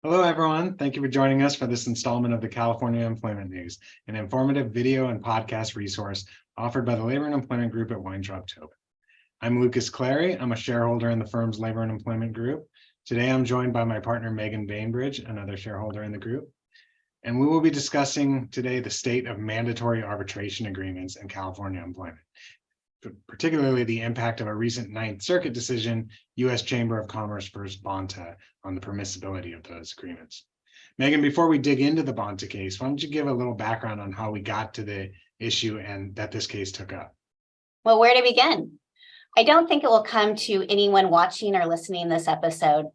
Hello, everyone. Thank you for joining us for this installment of the California Employment News, an informative video and podcast resource offered by the Labor and Employment Group at Weintraub Tobin. I'm Lukas Clary. I'm a shareholder in the firm's Labor and Employment Group. Today, I'm joined by my partner, Meagan Bainbridge, another shareholder in the group. And we will be discussing today the state of mandatory arbitration agreements in California employment, particularly the impact of a recent Ninth Circuit decision, U.S. Chamber of Commerce versus Bonta, on the permissibility of those agreements. Meagan, before we dig into the Bonta case, why don't you give a little background on how we got to the issue and that this case took up? Well, where to begin? I don't think it will come to anyone watching or listening this episode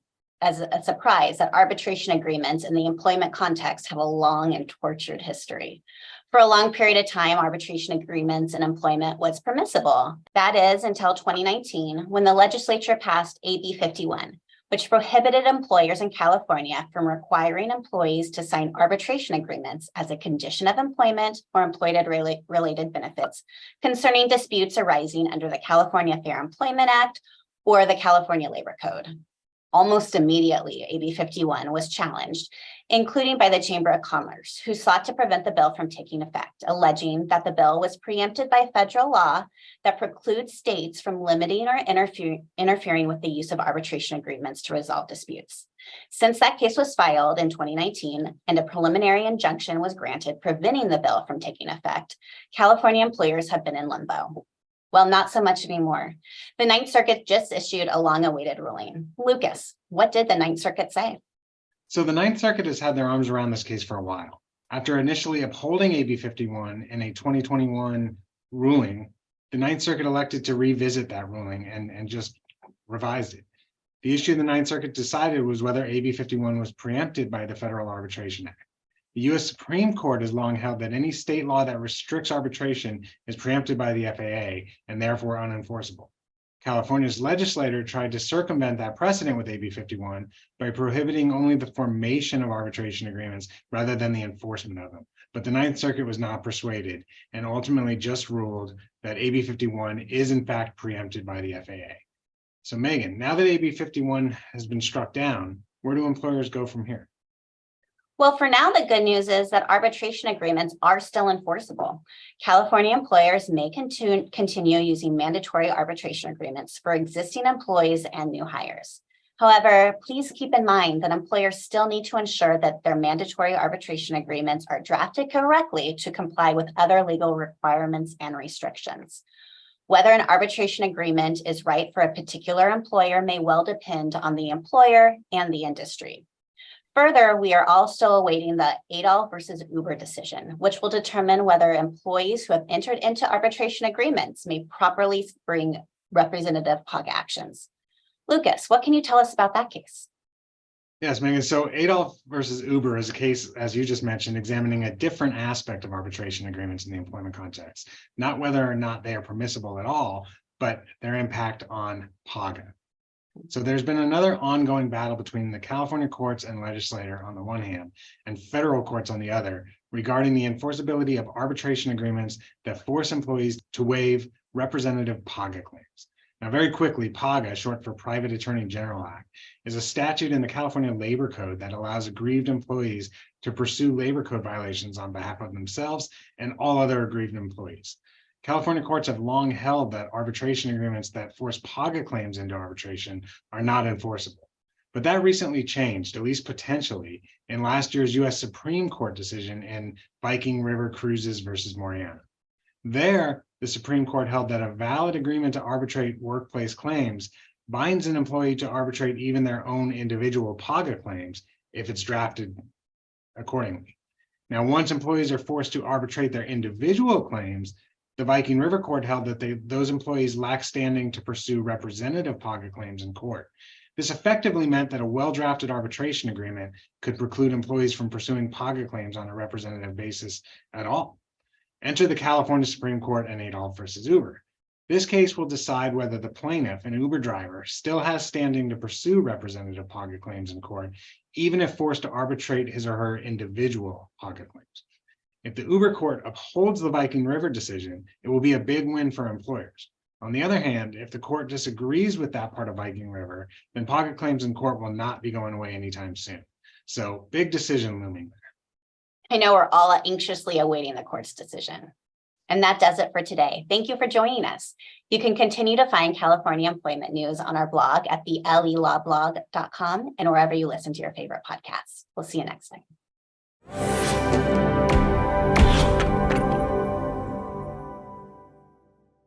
as a surprise that arbitration agreements in the employment context have a long and tortured history. For a long period of time, arbitration agreements in employment was permissible. That is until 2019, when the legislature passed AB 51, which prohibited employers in California from requiring employees to sign arbitration agreements as a condition of employment or employment-related benefits concerning disputes arising under the California Fair Employment Act or the California Labor Code. Almost immediately, AB 51 was challenged, including by the Chamber of Commerce, who sought to prevent the bill from taking effect, alleging that the bill was preempted by federal law that precludes states from limiting or interfering with the use of arbitration agreements to resolve disputes. Since that case was filed in 2019 and a preliminary injunction was granted preventing the bill from taking effect, California employers have been in limbo. Well, not so much anymore. The Ninth Circuit just issued a long-awaited ruling. Lukas, what did the Ninth Circuit say? So the Ninth Circuit has had their arms around this case for a while. After initially upholding AB 51 in a 2021 ruling, the Ninth Circuit elected to revisit that ruling and just revised it. The issue the Ninth Circuit decided was whether AB 51 was preempted by the Federal Arbitration Act. The U.S. Supreme Court has long held that any state law that restricts arbitration is preempted by the FAA and therefore unenforceable. California's legislature tried to circumvent that precedent with AB 51 by prohibiting only the formation of arbitration agreements rather than the enforcement of them. But the Ninth Circuit was not persuaded and ultimately just ruled that AB 51 is in fact preempted by the FAA. So Meagan, now that AB 51 has been struck down, where do employers go from here? Well, for now, the good news is that arbitration agreements are still enforceable. California employers may continue using mandatory arbitration agreements for existing employees and new hires. However, please keep in mind that employers still need to ensure that their mandatory arbitration agreements are drafted correctly to comply with other legal requirements and restrictions. Whether an arbitration agreement is right for a particular employer may well depend on the employer and the industry. Further, we are also awaiting the Adolf versus Uber decision, which will determine whether employees who have entered into arbitration agreements may properly bring representative PAGA actions. Lukas, what can you tell us about that case? Yes, Meagan. So Adolf versus Uber is a case, as you just mentioned, examining a different aspect of arbitration agreements in the employment context, not whether or not they are permissible at all, but their impact on PAGA. So there's been another ongoing battle between the California courts and legislature on the one hand, and federal courts on the other, regarding the enforceability of arbitration agreements that force employees to waive representative PAGA claims. Now, very quickly, PAGA, short for Private Attorney General Act, is a statute in the California Labor Code that allows aggrieved employees to pursue labor code violations on behalf of themselves and all other aggrieved employees. California courts have long held that arbitration agreements that force PAGA claims into arbitration are not enforceable. But that recently changed, at least potentially, in last year's U.S. Supreme Court decision in Viking River Cruises versus Moriana. There, the Supreme Court held that a valid agreement to arbitrate workplace claims binds an employee to arbitrate even their own individual PAGA claims if it's drafted accordingly. Now, once employees are forced to arbitrate their individual claims, the Viking River Court held that those employees lack standing to pursue representative PAGA claims in court. This effectively meant that a well-drafted arbitration agreement could preclude employees from pursuing PAGA claims on a representative basis at all. Enter the California Supreme Court and Adolf versus Uber. This case will decide whether the plaintiff, an Uber driver, still has standing to pursue representative PAGA claims in court, even if forced to arbitrate his or her individual PAGA claims. If the Uber court upholds the Viking River decision, it will be a big win for employers. On the other hand, if the court disagrees with that part of Viking River, then PAGA claims in court will not be going away anytime soon. So big decision looming. I know we're all anxiously awaiting the court's decision. And that does it for today. Thank you for joining us. You can continue to find California employment news on our blog at the lelawblog.com and wherever you listen to your favorite podcasts. We'll see you next time.